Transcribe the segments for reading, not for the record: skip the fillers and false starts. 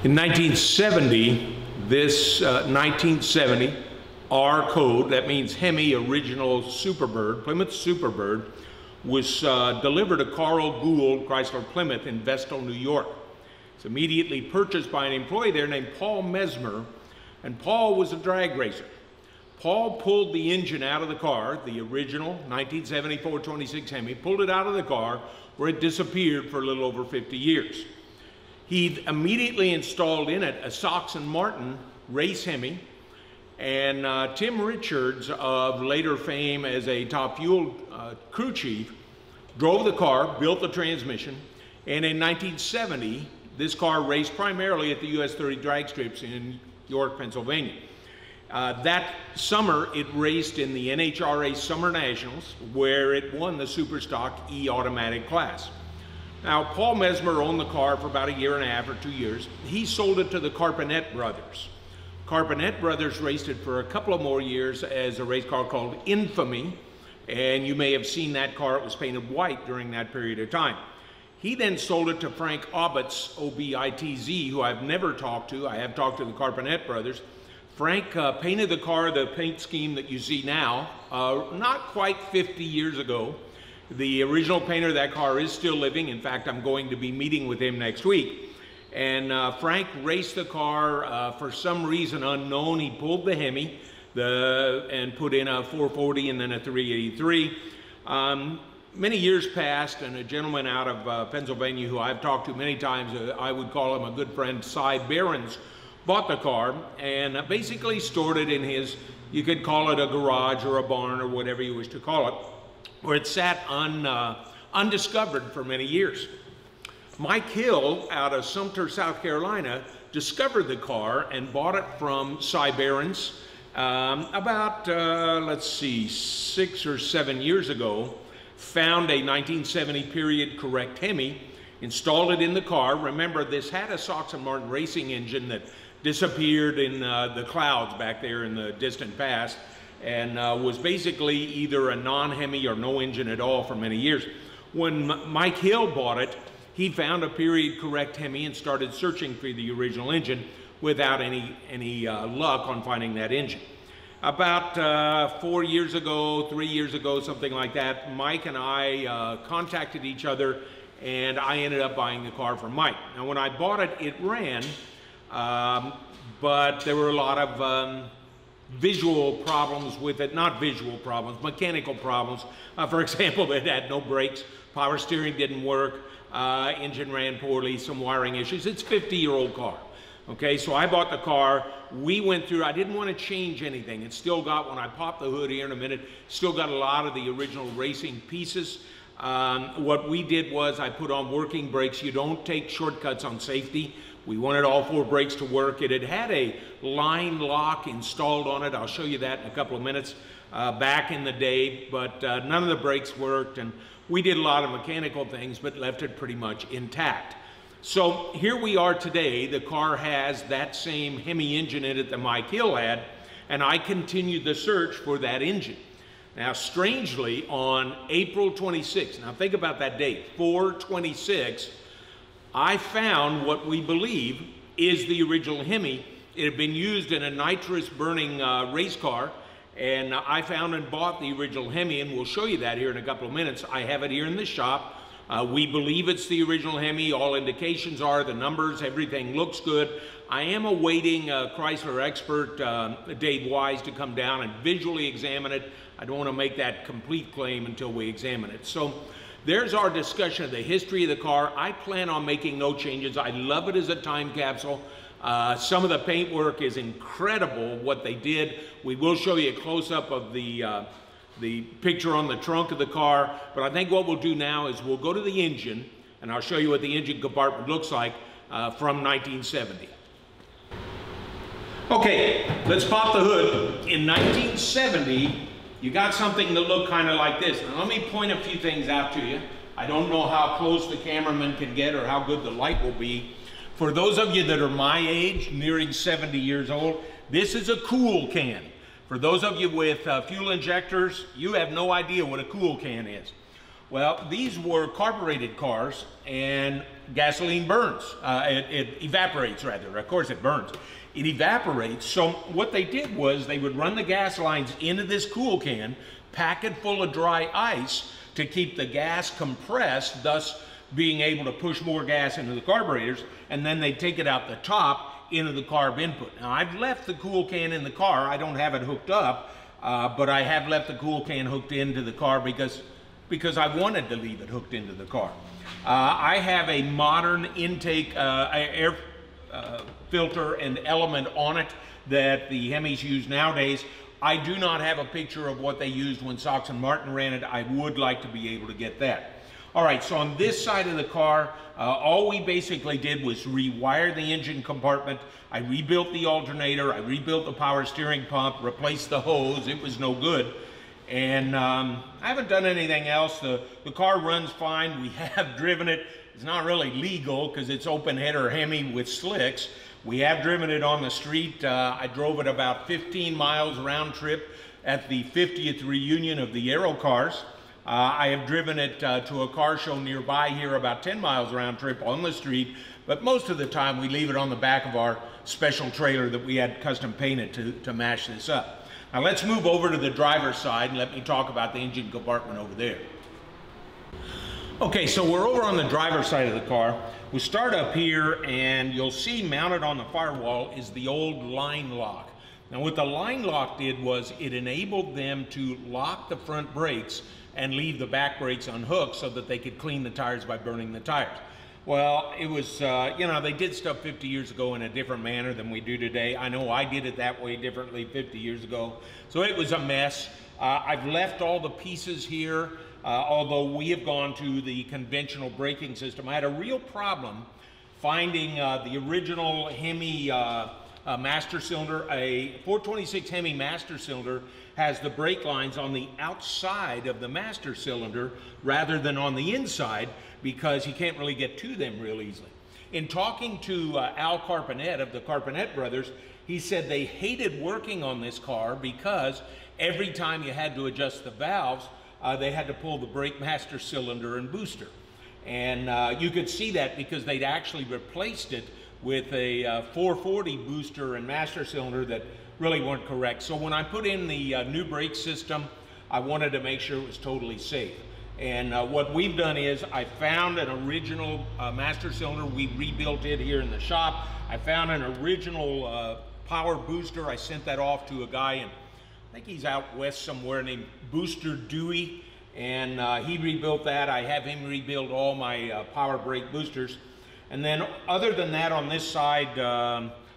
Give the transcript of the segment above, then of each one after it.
In 1970, this 1970 R code, that means Hemi Original Superbird, Plymouth Superbird, was delivered to Carl Gould Chrysler Plymouth in Vestal, New York. It's immediately purchased by an employee there named Paul Mesmer, and Paul was a drag racer. Paul pulled the engine out of the car, the original 1970 426 Hemi, pulled it out of the car where it disappeared for a little over 50 years. He immediately installed in it a Sox and Martin race Hemi, and Tim Richards, of later fame as a top fuel crew chief, drove the car, built the transmission, and in 1970, this car raced primarily at the US 30 drag strips in York, Pennsylvania. That summer, it raced in the NHRA Summernationals, where it won the Superstock E automatic class. Now, Paul Mesmer owned the car for about a year and a half or 2 years. He sold it to the Carpenet brothers. Carpenet brothers raced it for a couple of more years as a race car called Infamy, and you may have seen that car. It was painted white during that period of time. He then sold it to Frank Obitz, O-B-I-T-Z, who I've never talked to. I have talked to the Carpenet brothers. Frank painted the car the paint scheme that you see now, not quite 50 years ago. The original painter of that car is still living. In fact, I'm going to be meeting with him next week. And Frank raced the car for some reason unknown. He pulled the Hemi and put in a 440 and then a 383. Many years passed, and a gentleman out of Pennsylvania who I've talked to many times, I would call him a good friend, Cy Behrens, bought the car and basically stored it in his, you could call it a garage or a barn or whatever you wish to call it, where it sat undiscovered for many years. Mike Hill out of Sumter, South Carolina, discovered the car and bought it from Cy Behrens about, let's see, 6 or 7 years ago. Found a 1970 period correct Hemi, installed it in the car. Remember, this had a Sox and Martin racing engine that disappeared in the clouds back there in the distant past, and was basically either a non-Hemi or no engine at all for many years. When Mike Hill bought it, he found a period correct Hemi and started searching for the original engine without any luck on finding that engine. About 4 years ago, 3 years ago, something like that, Mike and I contacted each other, and I ended up buying the car from Mike. Now, when I bought it, it ran, but there were a lot of visual problems with it, not visual problems, mechanical problems. For example, it had no brakes, power steering didn't work, engine ran poorly, some wiring issues. It's a 50-year-old car. Okay, so I bought the car. We went through, I didn't want to change anything. It's still got, when I pop the hood here in a minute, still got a lot of the original racing pieces. What we did was I put on working brakes. You don't take shortcuts on safety. We wanted all 4 brakes to work. It had a line lock installed on it. I'll show you that in a couple of minutes back in the day, but none of the brakes worked, and we did a lot of mechanical things, but left it pretty much intact. So here we are today. The car has that same Hemi engine in it that Mike Hill had, and I continued the search for that engine. Now, strangely, on April 26, now think about that date, 4/26, I found what we believe is the original Hemi. It had been used in a nitrous burning race car, and I found and bought the original Hemi, and we'll show you that here in a couple of minutes. I have it here in the shop. We believe it's the original Hemi. All indications are the numbers, everything looks good. I am awaiting Chrysler expert Dave Wise to come down and visually examine it. I don't want to make that complete claim until we examine it. So there's our discussion of the history of the car. I plan on making no changes. I love it as a time capsule. Some of the paintwork is incredible what they did. We will show you a close-up of the picture on the trunk of the car, but I think what we'll do now is we'll go to the engine, and I'll show you what the engine compartment looks like from 1970. Okay, let's pop the hood. In 1970, you got something that looked kind of like this. Now, let me point a few things out to you. I don't know how close the cameraman can get or how good the light will be. For those of you that are my age, nearing 70 years old, this is a cool can. For those of you with fuel injectors, you have no idea what a cool can is. Well, these were carbureted cars, and gasoline burns. It evaporates, rather. Of course it burns. It evaporates. So what they did was they would run the gas lines into this cool can, pack it full of dry ice to keep the gas compressed, thus being able to push more gas into the carburetors, and then they take it out the top into the carb input. Now I've left the cool can in the car. I don't have it hooked up, but I have left the cool can hooked into the car because I wanted to leave it hooked into the car. I have a modern intake air filter and element on it that the Hemis use nowadays. I do not have a picture of what they used when Sox and Martin ran it. I would like to be able to get that. All right, so on this side of the car, all we basically did was rewire the engine compartment. I rebuilt the alternator, I rebuilt the power steering pump, replaced the hose. It was no good. And I haven't done anything else. The car runs fine. We have driven it. It's not really legal because it's open header Hemi with slicks. We have driven it on the street. I drove it about 15 miles round trip at the 50th reunion of the Aero Cars. I have driven it to a car show nearby here, about 10 miles round trip on the street, but most of the time we leave it on the back of our special trailer that we had custom painted to match this up. Now let's move over to the driver's side and let me talk about the engine compartment over there. Okay, so we're over on the driver's side of the car. We start up here and you'll see mounted on the firewall is the old line lock. Now what the line lock did was it enabled them to lock the front brakes and leave the back brakes unhooked so that they could clean the tires by burning the tires. Well, it was, you know, they did stuff 50 years ago in a different manner than we do today. I know I did it that way differently 50 years ago. So it was a mess. I've left all the pieces here, although we have gone to the conventional braking system. I had a real problem finding the original Hemi master cylinder. A 426 Hemi master cylinder has the brake lines on the outside of the master cylinder rather than on the inside, because you can't really get to them real easily. In talking to Al Carpenet of the Carpenet brothers, he said they hated working on this car because every time you had to adjust the valves, they had to pull the brake master cylinder and booster. And you could see that because they'd actually replaced it with a 440 booster and master cylinder that really weren't correct. So when I put in the new brake system, I wanted to make sure it was totally safe. And what we've done is I found an original master cylinder. We rebuilt it here in the shop. I found an original power booster. I sent that off to a guy, and I think he's out west somewhere, named Booster Dewey, and he rebuilt that. I have him rebuild all my power brake boosters. And then other than that, on this side,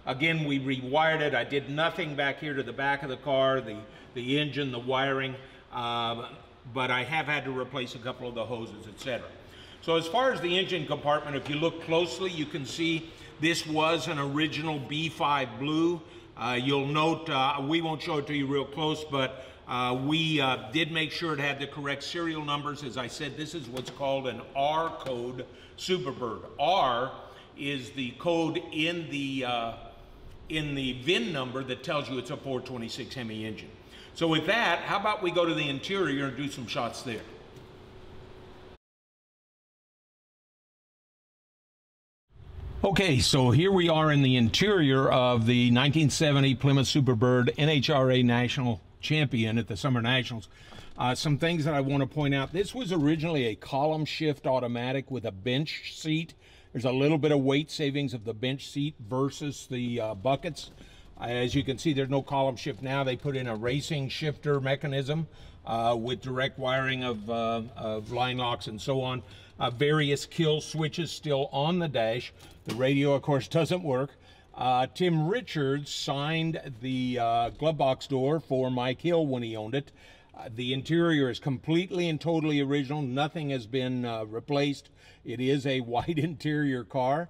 again, we rewired it. I did nothing back here to the back of the car, the engine, the wiring, but I have had to replace a couple of the hoses, etc. So as far as the engine compartment, if you look closely, you can see this was an original B5 blue. You'll note, we won't show it to you real close, but we did make sure it had the correct serial numbers. As I said, this is what's called an R code Superbird. R is the code in the VIN number that tells you it's a 426 Hemi engine. So with that, how about we go to the interior and do some shots there. Okay, so here we are in the interior of the 1970 Plymouth Superbird NHRA National Champion at the Summer Nationals. Some things that I want to point out. This was originally a column shift automatic with a bench seat. There's a little bit of weight savings of the bench seat versus the buckets. As you can see, there's no column shift now. They put in a racing shifter mechanism with direct wiring of line locks and so on. Various kill switches still on the dash. The radio, of course, doesn't work. Tim Richards signed the glove box door for Mike Hill when he owned it. The interior is completely and totally original. Nothing has been replaced. It is a white interior car.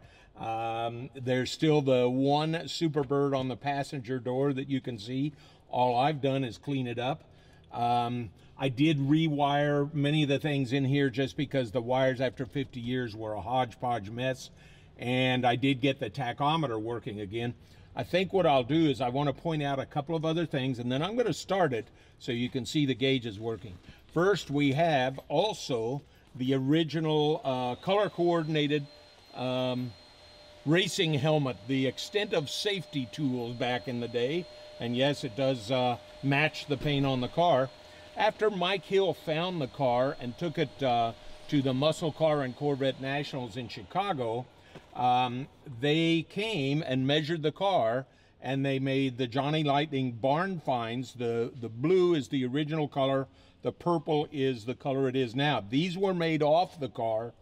There's still the one Superbird on the passenger door that you can see. All I've done is clean it up. I did rewire many of the things in here just because the wires after 50 years were a hodgepodge mess. And I did get the tachometer working again. I think what I'll do is I want to point out a couple of other things, and then I'm going to start it so you can see the gauges working. First, we have also the original color-coordinated racing helmet, the extent of safety tools back in the day. And yes, it does match the paint on the car. After Mike Hill found the car and took it to the Muscle Car and Corvette Nationals in Chicago, they came and measured the car, and they made the Johnny Lightning barn finds. The blue is the original color, the purple is the color it is now. These were made off the car,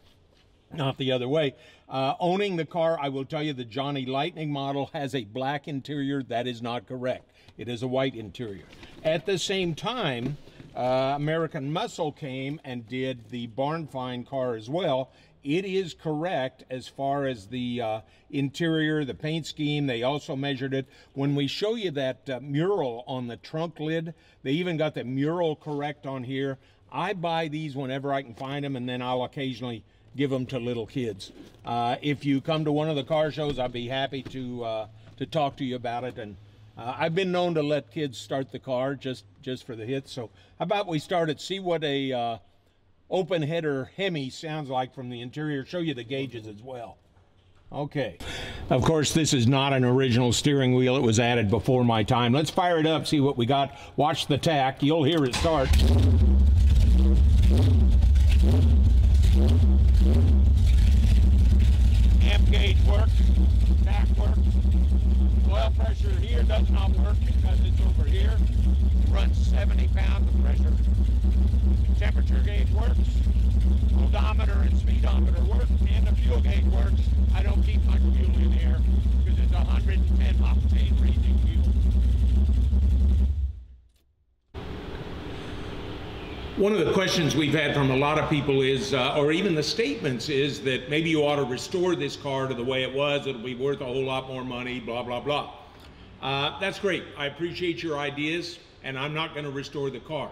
not the other way. Owning the car, I will tell you the Johnny Lightning model has a black interior. That is not correct. It is a white interior. At the same time, American Muscle came and did the barn find car as well. It is correct as far as the interior, the paint scheme. They also measured it. When we show you that mural on the trunk lid, they even got the mural correct on here. I buy these whenever I can find them, and then I'll occasionally give them to little kids. If you come to one of the car shows, I'd be happy to talk to you about it. And I've been known to let kids start the car just for the hits. So how about we start it, see what a open header Hemi sounds like from the interior, show you the gauges as well. Okay. Of course, this is not an original steering wheel. It was added before my time. Let's fire it up, see what we got. Watch the tack. You'll hear it start. Amp gauge works. Tack works. Oil pressure here does not work because it's over here. It runs 70 pounds of pressure. Temperature gauge works. Odometer and speedometer work, and the fuel gauge works. I don't keep my fuel in here because it's 110 octane racing fuel. One of the questions we've had from a lot of people is, or even the statements is, that maybe you ought to restore this car to the way it was. It'll be worth a whole lot more money, blah, blah, blah. That's great. I appreciate your ideas, and I'm not going to restore the car.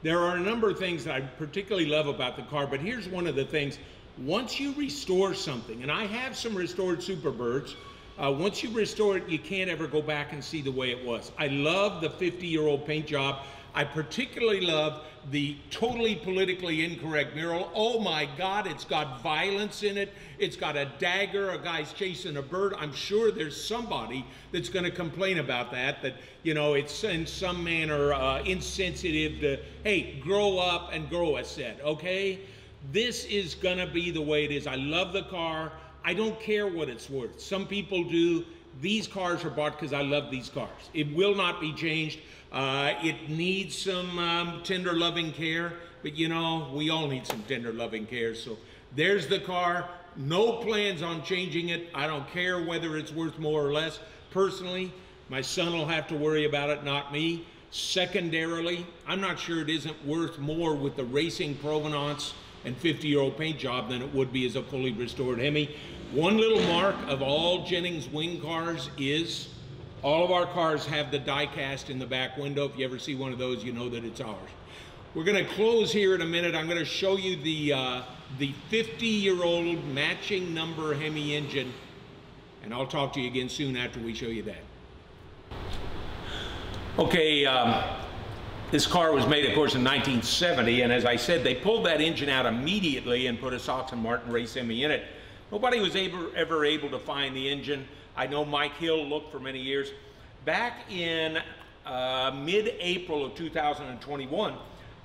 There are a number of things that I particularly love about the car, but here's one of the things. Once you restore something, and I have some restored Superbirds, once you restore it, you can't ever go back and see the way it was. I love the 50-year-old paint job. I particularly love the totally politically incorrect mural. Oh my God, it's got violence in it. It's got a dagger, a guy's chasing a bird. I'm sure there's somebody that's gonna complain about that, you know, it's in some manner insensitive to, hey, grow up and grow a set, okay? This is gonna be the way it is. I love the car. I don't care what it's worth. Some people do. These cars are bought because I love these cars. It will not be changed. It needs some tender loving care, but you know, we all need some tender loving care. So there's the car. No plans on changing it. I don't care whether it's worth more or less. Personally, my son will have to worry about it, not me. Secondarily, I'm not sure it isn't worth more with the racing provenance and 50-year-old paint job than it would be as a fully restored Hemi. One little mark of all Jennings wing cars is all of our cars have the die cast in the back window. If you ever see one of those, you know that it's ours. We're going to close here in a minute. I'm going to show you the 50-year-old matching number Hemi engine, and I'll talk to you again soon after we show you that. Okay, this car was made, of course, in 1970, and as I said, they pulled that engine out immediately and put a Sox and Martin race Hemi in it. Nobody was ever able to find the engine. I know Mike Hill looked for many years. Back in mid-April of 2021,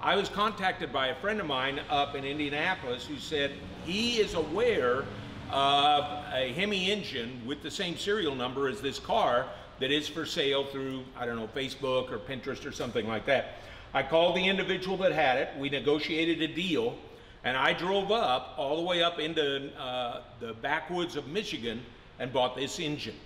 I was contacted by a friend of mine up in Indianapolis who said he is aware of a Hemi engine with the same serial number as this car that is for sale through, I don't know, Facebook or Pinterest or something like that. I called the individual that had it. We negotiated a deal, and I drove up all the way up into the backwoods of Michigan and bought this engine.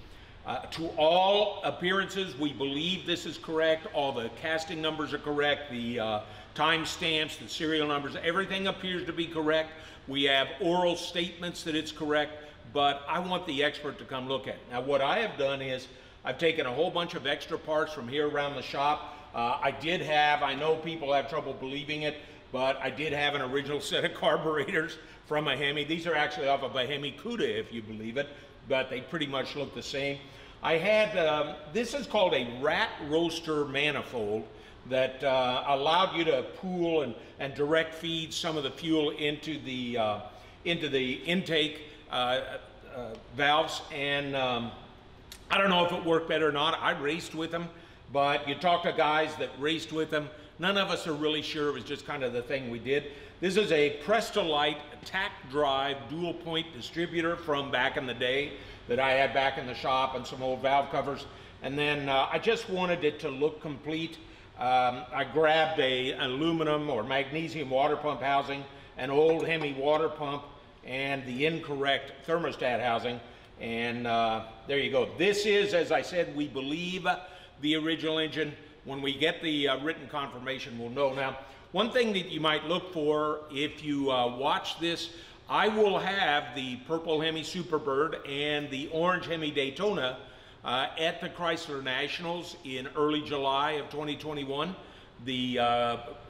To all appearances, we believe this is correct. All the casting numbers are correct. The time stamps, the serial numbers, everything appears to be correct. We have oral statements that it's correct, but I want the expert to come look at it. Now, what I have done is I've taken a whole bunch of extra parts from here around the shop. I know people have trouble believing it, but I did have an original set of carburetors from a Hemi. These are actually off of a Hemi Cuda, if you believe it, but they pretty much look the same. I had, this is called a rat roaster manifold that allowed you to pool and direct feed some of the fuel into the intake. valves, and I don't know if it worked better or not. I raced with them, but you talk to guys that raced with them, none of us are really sure. It was just kind of the thing we did. This is a Prestolite tack drive dual point distributor from back in the day that I had back in the shop, and some old valve covers. And then I just wanted it to look complete. I grabbed an aluminum or magnesium water pump housing, an old Hemi water pump, and the incorrect thermostat housing. And there you go. This is, as I said, we believe the original engine. When we get the written confirmation, we'll know. Now, one thing that you might look for if you watch this, I will have the purple Hemi Superbird and the orange Hemi Daytona at the Chrysler Nationals in early July of 2021. The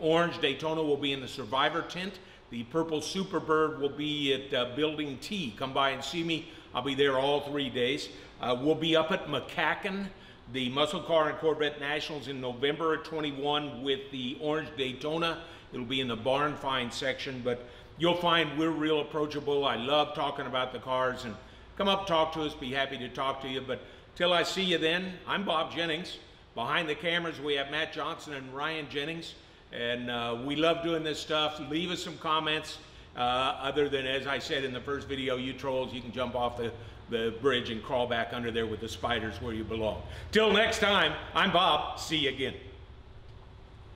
orange Daytona will be in the Survivor tent. The purple Superbird will be at Building T. Come by and see me. I'll be there all 3 days. We'll be up at McCacken, the Muscle Car and Corvette Nationals in November of 21 with the orange Daytona. It'll be in the barn find section, but you'll find we're real approachable. I love talking about the cars, and come up, talk to us, be happy to talk to you. But till I see you then, I'm Bob Jennings. Behind the cameras, we have Matt Johnson and Ryan Jennings, and we love doing this stuff. Leave us some comments. Other than, as I said in the first video, you trolls, you can jump off the bridge and crawl back under there with the spiders where you belong. Till next time, I'm Bob. See you again.